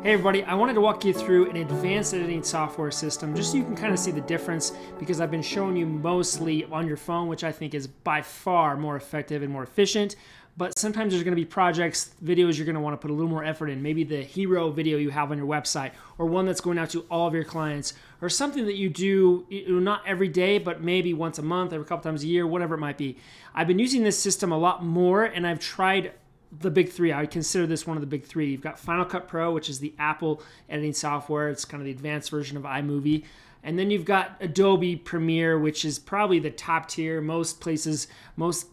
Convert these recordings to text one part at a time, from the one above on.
Hey everybody, I wanted to walk you through an advanced editing software system just so you can kind of see the difference, because I've been showing you mostly on your phone, which I think is by far more effective and more efficient. But sometimes there's going to be projects, videos you're going to want to put a little more effort in. Maybe the hero video you have on your website, or one that's going out to all of your clients, or something that you do not every day, but maybe once a month, every couple times a year, whatever it might be. I've been using this system a lot more, and I've tried the big three. I consider this one of the big three. You've got Final Cut Pro, which is the Apple editing software. It's kind of the advanced version of iMovie. And then you've got Adobe Premiere, which is probably the top tier. Most places, most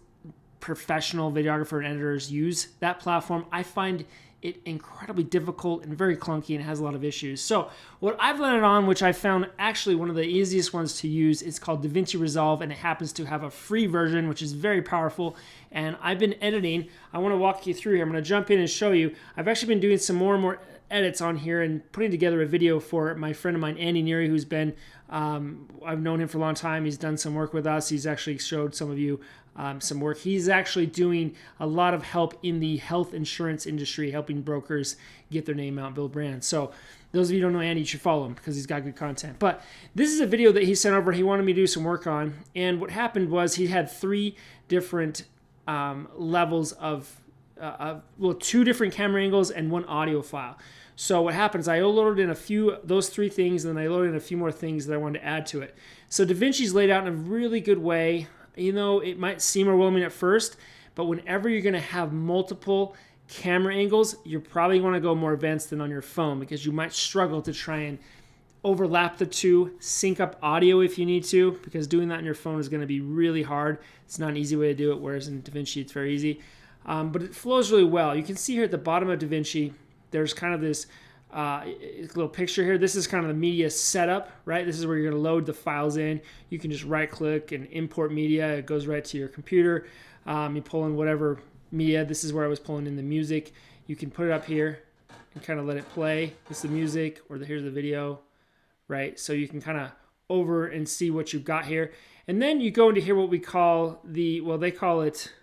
professional videographer and editors use that platform. I find it incredibly difficult and very clunky and has a lot of issues. So what I've landed on, which I found actually one of the easiest ones to use, is called Davinci Resolve, and it happens to have a free version, which is very powerful. And I've been editing. I want to walk you through here. I'm going to jump in and show you. I've actually been doing some more and more edits on here and putting together a video for my friend of mine, Andy Neary, who's been, I've known him for a long time. He's done some work with us. He's actually showed some of you some work. He's actually doing a lot of help in the health insurance industry, helping brokers get their name out, build brands. So those of you who don't know Andy, you should follow him because he's got good content. But this is a video that he sent over. He wanted me to do some work on. And what happened was he had three different levels of, two different camera angles and one audio file. So what happens, I loaded in a few, those three things, and then I loaded in a few more things that I wanted to add to it. So DaVinci's laid out in a really good way. You know, it might seem overwhelming at first, but whenever you're going to have multiple camera angles, you're probably going to go more advanced than on your phone, because you might struggle to try and overlap the two, sync up audio if you need to, because doing that on your phone is going to be really hard. It's not an easy way to do it, whereas in DaVinci it's very easy. But it flows really well. You can see here at the bottom of DaVinci, there's kind of this little picture here. This is kind of the media setup, right? This is where you're going to load the files in. You can just right click and import media. It goes right to your computer. You pull in whatever media. This is where I was pulling in the music. You can put it up here and kind of let it play. This is the music, or here's the video, right? So you can kind of over and see what you've got here. And then you go into here what we call the, well, they call it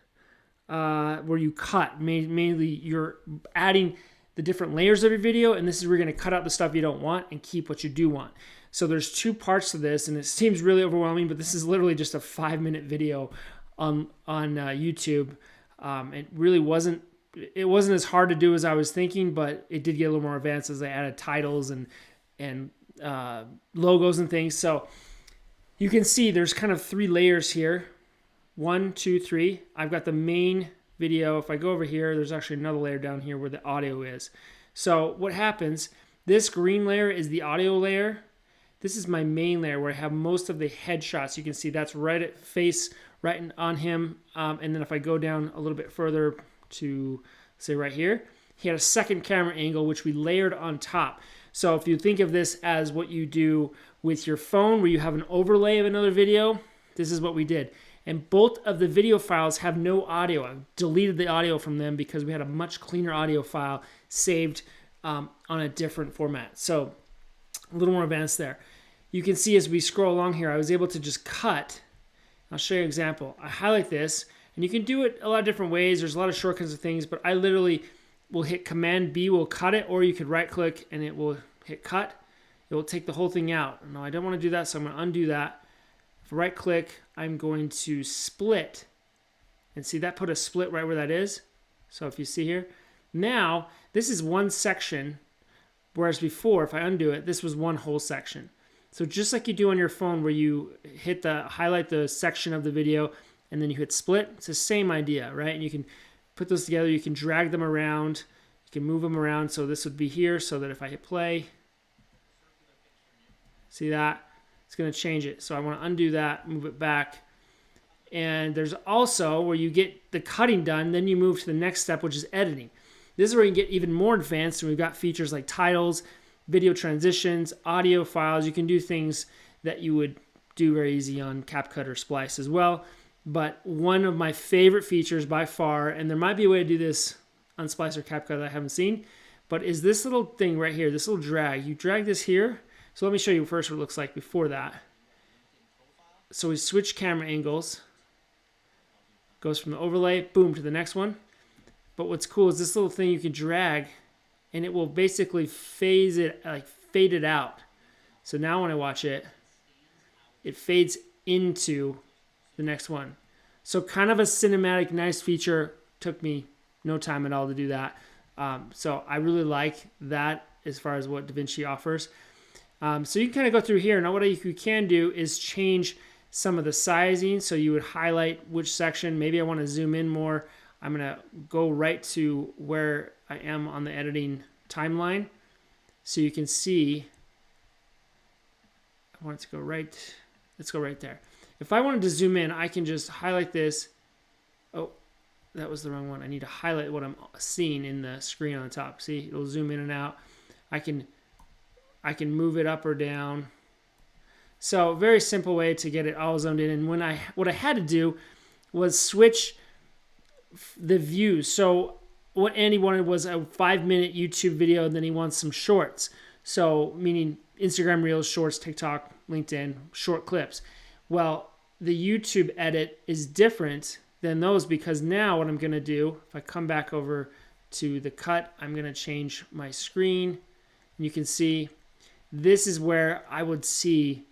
where you cut. Mainly you're adding the different layers of your video, and this is where you're going to cut out the stuff you don't want and keep what you do want. So there's two parts to this, and it seems really overwhelming, but this is literally just a 5-minute video on YouTube. It really wasn't as hard to do as I was thinking, but it did get a little more advanced as I added titles and logos and things. So you can see there's kind of 3 layers here. 1, 2, 3. I've got the main video. If I go over here, there's actually another layer down here where the audio is. So what happens, this green layer is the audio layer. This is my main layer where I have most of the headshots. You can see that's right at face, right on him. And then if I go down a little bit further to, say, right here, he had a second camera angle, which we layered on top. So if you think of this as what you do with your phone, where you have an overlay of another video, this is what we did. And both of the video files have no audio. I've deleted the audio from them because we had a much cleaner audio file saved on a different format. So a little more advanced there. You can see as we scroll along here, I was able to just cut. I'll show you an example. I highlight this, and you can do it a lot of different ways. There's a lot of shortcuts of things, but I literally will hit Command B, will cut it, or you could right click and it will hit cut. It will take the whole thing out. No, I don't want to do that, so I'm going to undo that. If I right click, I'm going to split, and see that put a split right where that is. So if you see here, now this is one section, whereas before, if I undo it, this was one whole section. So just like you do on your phone, where you highlight the section of the video and then you hit split, it's the same idea, right? And you can put those together, you can drag them around, you can move them around. So this would be here, so that if I hit play, see that? It's going to change it. So I want to undo that, move it back. And there's also where you get the cutting done, then you move to the next step, which is editing. This is where you can get even more advanced, and we've got features like titles, video transitions, audio files. You can do things that you would do very easy on CapCut or Splice as well. But one of my favorite features by far, and there might be a way to do this on Splice or CapCut that I haven't seen, but is this little thing right here, this little drag. You drag this here. So let me show you first what it looks like before that. So we switch camera angles. Goes from the overlay, boom, to the next one. But what's cool is this little thing you can drag and it will basically fade it out. So now when I watch it, it fades into the next one. So kind of a cinematic, nice feature. Took me no time at all to do that. So I really like that as far as what DaVinci offers. So you can kind of go through here. Now what you can do is change some of the sizing. So you would highlight which section. Maybe I want to zoom in more. I'm going to go right to where I am on the editing timeline. So you can see, I want it to go right, let's go right there. If I wanted to zoom in, I can just highlight this. Oh, that was the wrong one. I need to highlight what I'm seeing in the screen on the top. See, it'll zoom in and out. I can move it up or down. So very simple way to get it all zoomed in. And what I had to do was switch the views. So what Andy wanted was a 5-minute YouTube video, and then he wants some shorts. So meaning Instagram Reels, Shorts, TikTok, LinkedIn, short clips. Well, the YouTube edit is different than those, because now what I'm going to do, if I come back over to the cut, I'm going to change my screen. And you can see this is where I would see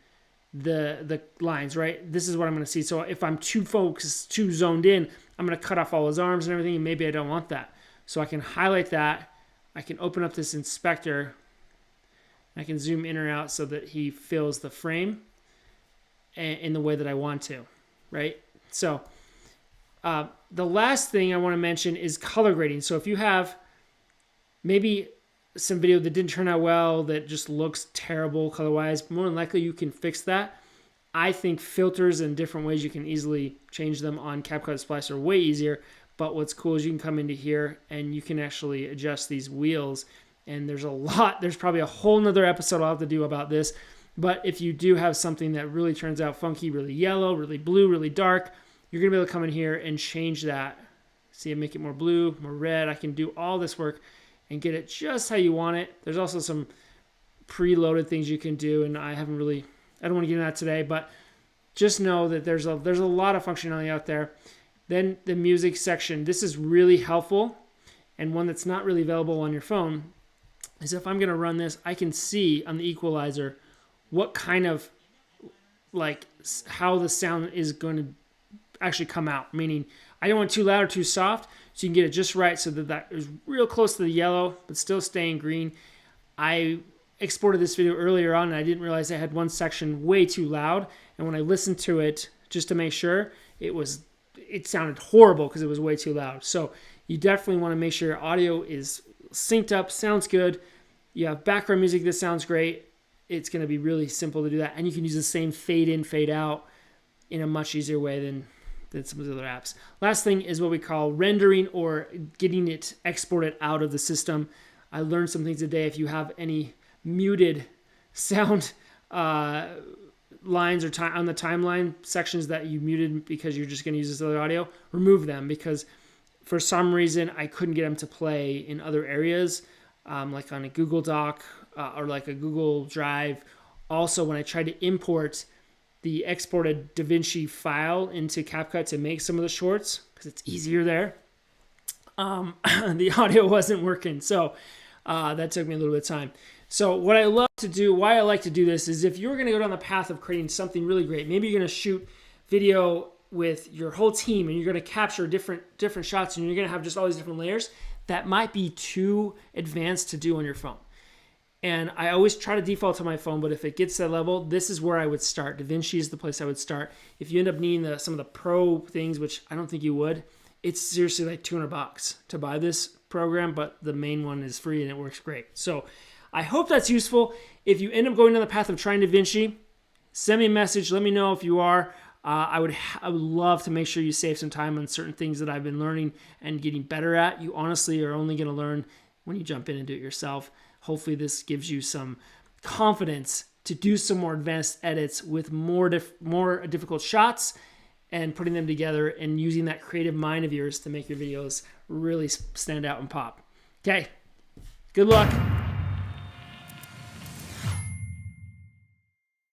the lines, right? This is what I'm going to see. So if I'm too focused, too zoned in, I'm going to cut off all his arms and everything, and maybe I don't want that. So I can highlight that. I can open up this inspector. I can zoom in or out so that he fills the frame in the way that I want to, right? So the last thing I want to mention is color grading. So if you have maybe some video that didn't turn out well, that just looks terrible color-wise, more than likely you can fix that. I think filters and different ways you can easily change them on CapCut Splice are way easier. But what's cool is you can come into here and you can actually adjust these wheels. And there's probably a whole nother episode I'll have to do about this. But if you do have something that really turns out funky, really yellow, really blue, really dark, you're going to be able to come in here and change that. See, make it more blue, more red. I can do all this work and get it just how you want it. There's also some preloaded things you can do, and I don't want to get into that today, but just know that there's a lot of functionality out there. Then the music section, this is really helpful, and one that's not really available on your phone is if I'm going to run this, I can see on the equalizer what kind of, like, how the sound is going to actually come out, meaning I don't want it too loud or too soft, so you can get it just right so that is real close to the yellow but still staying green. I exported this video earlier on and I didn't realize I had one section way too loud, and when I listened to it just to make sure, it sounded horrible because it was way too loud. So you definitely want to make sure your audio is synced up, sounds good. You have background music that sounds great. It's going to be really simple to do that, and you can use the same fade in, fade out in a much easier way than some of the other apps. Last thing is what we call rendering, or getting it exported out of the system. I learned some things today. If you have any muted sound lines or on the timeline sections that you muted because you're just going to use this other audio, remove them, because for some reason I couldn't get them to play in other areas, like on a Google Doc or like a Google Drive. Also, when I tried to import the exported DaVinci file into CapCut to make some of the shorts, because it's easier there, the audio wasn't working. So that took me a little bit of time. So what I love to do, why I like to do this, is if you're going to go down the path of creating something really great, maybe you're going to shoot video with your whole team and you're going to capture different shots and you're going to have just all these different layers, that might be too advanced to do on your phone. And I always try to default to my phone, but if it gets to that level, this is where I would start. DaVinci is the place I would start. If you end up needing some of the pro things, which I don't think you would, it's seriously like $200 to buy this program, but the main one is free and it works great. So I hope that's useful. If you end up going down the path of trying DaVinci, send me a message. Let me know if you are. I would love to make sure you save some time on certain things that I've been learning and getting better at. You honestly are only going to learn when you jump in and do it yourself. Hopefully this gives you some confidence to do some more advanced edits with more difficult shots and putting them together and using that creative mind of yours to make your videos really stand out and pop. Okay, good luck.